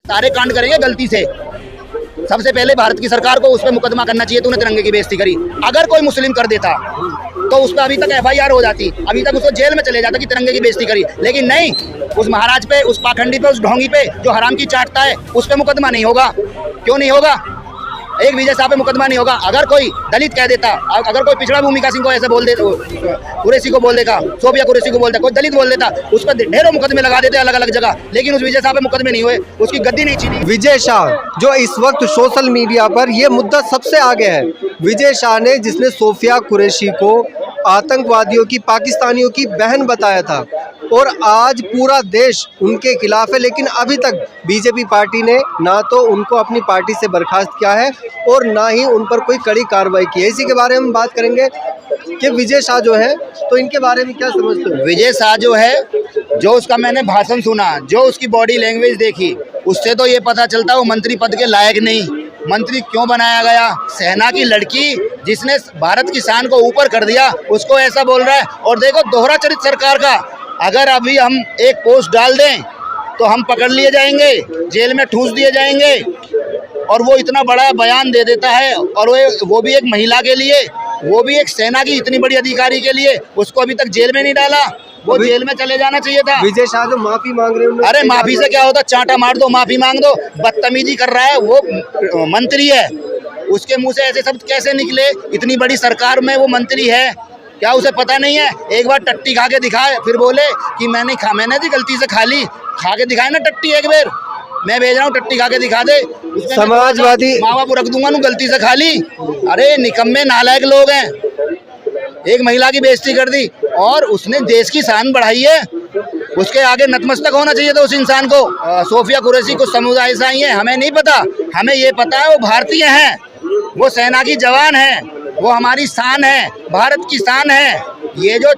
सारे कांड करेंगे गलती से। सबसे पहले भारत की सरकार को उस पर मुकदमा करना चाहिए, तूने तिरंगे की बेइज्जती करी। अगर कोई मुस्लिम कर देता तो उस पर अभी तक FIR हो जाती, अभी तक उसको जेल में चले जाता कि तिरंगे की बेइज्जती करी। लेकिन नहीं, उस महाराज पे, उस पाखंडी पे, उस ढोंगी पे जो हराम की चाटता है, उस पे मुकदमा नहीं होगा। क्यों नहीं होगा? एक विजय शाह पे मुकदमा नहीं होगा। अगर कोई दलित कह देता, अगर कोई पिछड़ा भूमिका सिंह को ऐसे बोल देता, कुरैशी को बोल देगा, सोफिया कुरैशी को बोल देता, कोई दलित बोल देता, उस पर ढेरों मुकदमे लगा देते अलग अलग जगह। लेकिन उस विजय शाह पे मुकदमे नहीं हुए, उसकी गद्दी नहीं छीनी। विजय शाह जो इस वक्त सोशल मीडिया पर ये मुद्दा सबसे आगे है। विजय शाह ने, जिसने सोफिया कुरैशी को आतंकवादियों की, पाकिस्तानियों की बहन बताया था, और आज पूरा देश उनके खिलाफ है। लेकिन अभी तक बीजेपी पार्टी ने ना तो उनको अपनी पार्टी से बर्खास्त किया है और ना ही उन पर कोई कड़ी कार्रवाई की है। इसी के बारे में बात करेंगे कि विजय शाह जो है, तो इनके बारे में क्या समझते हो? विजय शाह जो है, जो उसका मैंने भाषण सुना, जो उसकी बॉडी लैंग्वेज देखी, उससे तो ये पता चलता वो मंत्री पद के लायक नहीं। मंत्री क्यों बनाया गया? सेना की लड़की जिसने भारत की शान को ऊपर कर दिया, उसको ऐसा बोल रहा है। और देखो दोहरा चरित्र सरकार का। अगर अभी हम एक पोस्ट डाल दें तो हम पकड़ लिए जाएंगे, जेल में ठूस दिए जाएंगे। और वो इतना बड़ा बयान दे देता है, और वो भी एक महिला के लिए, वो भी एक सेना की इतनी बड़ी अधिकारी के लिए। उसको अभी तक जेल में नहीं डाला, वो जेल में चले जाना चाहिए था। विजय शाह जो माफी मांग रहे हैं, अरे माफी से क्या होता? चांटा मार दो, माफी मांग दो। बदतमीजी कर रहा है, वो मंत्री है, उसके मुंह से ऐसे शब्द कैसे निकले? इतनी बड़ी सरकार में वो मंत्री है, क्या उसे पता नहीं है? एक बार टट्टी खा के दिखाए, फिर बोले कि मैंने जी गलती से खा ली। खा के दिखाए ना टट्टी एक बार, मैं भेज रहा हूँ, टट्टी खा के दिखा दे। समाजवादी माँ बाप रख दूंगा नू, गलती से खा ली। अरे निकम्मे नालायक लोग हैं। एक महिला की बेइज्जती कर दी और उसने देश की शान बढ़ाई है, उसके आगे नतमस्तक होना चाहिए था उस इंसान को। सोफिया कुरैशी कुछ समुदाय से आई है, हमें नहीं पता। हमें ये पता है वो भारतीय हैं, वो सेना की जवान है, वो हमारी शान है, भारत की शान है। ये जो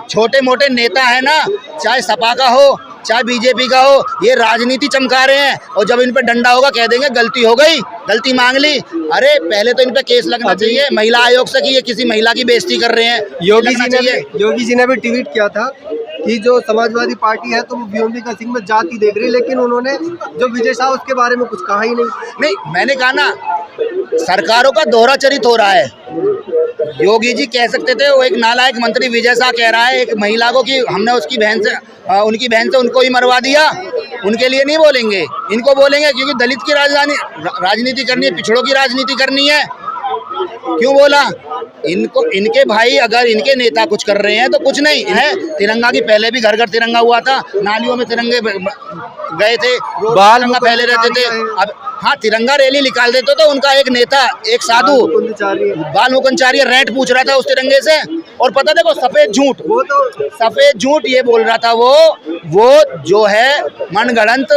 छोटे मोटे नेता है ना, चाहे सपा का हो चाहे बीजेपी का हो, ये राजनीति चमका रहे हैं। और जब इन पे डंडा होगा कह देंगे गलती हो गई, गलती मांग ली। अरे पहले तो इन पे केस लगना चाहिए महिला आयोग से कि ये किसी महिला की बेइज्जती कर रहे हैं। योगी जी ने भी ट्वीट किया था कि जो समाजवादी पार्टी है तो वो व्योमिका सिंह में जाति देख रही है, लेकिन उन्होंने जो विजय शाह उसके बारे में कुछ कहा ही नहीं। मैंने कहा ना, सरकारों का दोहरा चरित्र हो रहा है। योगी जी कह सकते थे, वो एक नालायक मंत्री विजय शाह कह रहा है एक महिला को कि हमने उसकी बहन से, उनकी बहन से उनको ही मरवा दिया। उनके लिए नहीं बोलेंगे, इनको बोलेंगे क्योंकि दलित की राजनीति करनी है, पिछड़ों की राजनीति करनी है। क्यों बोला? इनको, इनके भाई अगर इनके नेता कुछ कर रहे हैं तो कुछ नहीं है। तिरंगा की पहले भी घर घर तिरंगा हुआ था, नालियों में तिरंगे गए थे, तिरंगा फैले रहते थे। अब हाँ, तिरंगा रैली निकाल देते तो उनका एक नेता, एक साधु बाल मुकुंदाचार्य रेंट पूछ रहा था उस तिरंगे से। और पता देखो सफेद झूठ, वो तो सफेद झूठ ये बोल रहा था। वो जो है मनगढ़ंत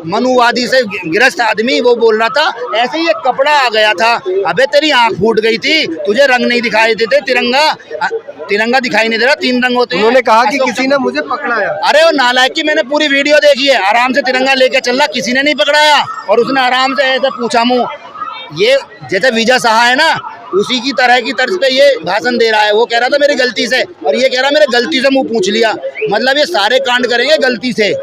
मनुवादी से गिरस्त आदमी, वो बोल रहा था ऐसे ही एक कपड़ा आ गया था। अबे तेरी आंख फूट गई थी, तुझे रंग नहीं दिखाई देते, तिरंगा दिखाई नहीं दे रहा, 3 रंग होते हैं। उन्होंने कहा कि किसी ने मुझे पकड़ाया। अरे वो नालायक की मैंने पूरी वीडियो देखी है, आराम से तिरंगा लेके चल रहा, किसी ने नहीं पकड़ाया। और उसने आराम से ऐसे पूछा मुँह, ये जैसे विजय शाह है ना, उसी की तरह की तर्ज पे ये भाषण दे रहा है। वो कह रहा था मेरी गलती से, और ये कह रहा मेरे गलती से मुंह पूछ लिया। मतलब ये सारे कांड करेंगे गलती से।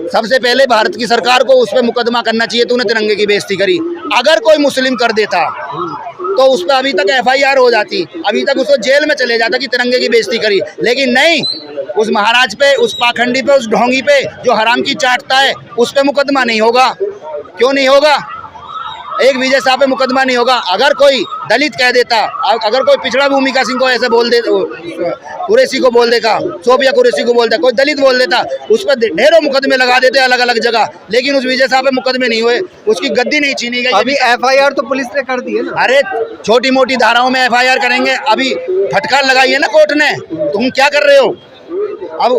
सबसे पहले भारत की सरकार को उस पर मुकदमा करना चाहिए, तूने तिरंगे की बेइज्जती करी। अगर कोई मुस्लिम कर देता तो उस पर अभी तक FIR हो जाती, अभी तक उसको जेल में चले जाता कि तिरंगे की बेइज्जती करी। लेकिन नहीं, उस महाराज पे, उस पाखंडी पे, उस ढोंगी पे जो हराम की चाटता है, उस पर मुकदमा नहीं होगा। क्यों नहीं होगा? एक विजय शाह पे मुकदमा नहीं होगा। अगर कोई दलित कह देता, अगर कोई पिछड़ा भूमिका सिंह को ऐसे बोल दे, कुरैशी को बोल देगा, सोफिया कुरैशी को बोल देता, कोई दलित बोल देता, उस पर ढेरों मुकदमे लगा देते अलग अलग जगह। लेकिन उस विजय शाह पे मुकदमे नहीं हुए, उसकी गद्दी नहीं छीनी गई। अभी FIR तो पुलिस ने कर दी है ना। अरे छोटी मोटी धाराओं में FIR करेंगे, अभी फटकार लगाई है ना कोर्ट ने। तुम क्या कर रहे हो? अब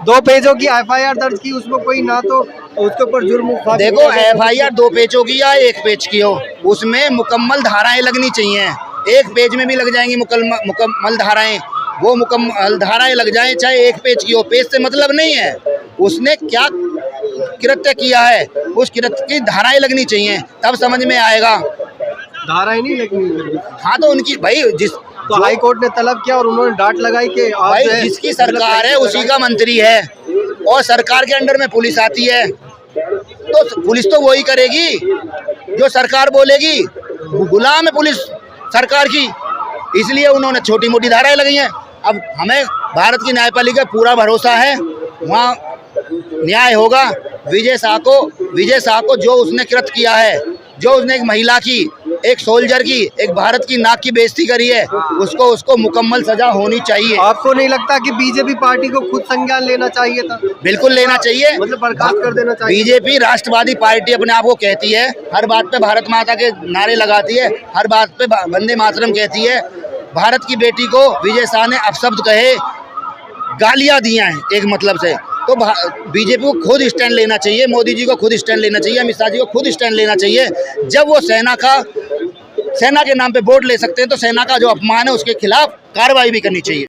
2 पेजों की FIR दर्ज की, उसमें कोई ना तो उसके ऊपर जुर्म। देखो FIR 2 पेजों की या 1 पेज की हो, उसमें मुकम्मल धाराएं लगनी चाहिए। 1 पेज में भी लग जाएंगी मुकम्मल धाराएं, वो मुकम्मल धाराएं लग जाएं, चाहे 1 पेज की हो। पेज से मतलब नहीं है, उसने क्या कृत्य किया है, उस कृत्य की धाराएं लगनी चाहिए, तब समझ में आएगा। धाराएं नहीं लगनी। हाँ तो उनकी भाई, जिस तो हाई कोर्ट ने तलब किया और उन्होंने डांट लगाई कि भाई जिसकी सरकार है उसी का मंत्री है, और सरकार के अंडर में पुलिस आती है। तो पुलिस तो वही करेगी जो सरकार बोलेगी। गुलाम है पुलिस सरकार की, इसलिए उन्होंने छोटी मोटी धाराएं लगाई हैं। अब हमें भारत की न्यायपालिका पूरा भरोसा है, वहाँ न्याय होगा। विजय शाह को जो उसने कृत्य किया है, जो उसने एक महिला की, एक सोल्जर की, एक भारत की नाक की बेइज्जती करी है, उसको मुकम्मल सजा होनी चाहिए। आपको नहीं लगता कि बीजेपी पार्टी को खुद संज्ञान लेना चाहिए था? बिल्कुल लेना चाहिए, मतलब बर्खास्त कर देना चाहिए। बीजेपी राष्ट्रवादी पार्टी अपने आप को कहती है, हर बात पे भारत माता के नारे लगाती है, हर बात पे वंदे मातरम कहती है। भारत की बेटी को विजय शाह ने अपशब्द कहे, गालियां दिया हैं एक मतलब से। तो बीजेपी को खुद स्टैंड लेना चाहिए, मोदी जी को खुद स्टैंड लेना चाहिए, अमित शाह जी को खुद स्टैंड लेना चाहिए। जब वो सेना के नाम पे वोट ले सकते हैं तो सेना का जो अपमान है उसके खिलाफ कार्रवाई भी करनी चाहिए।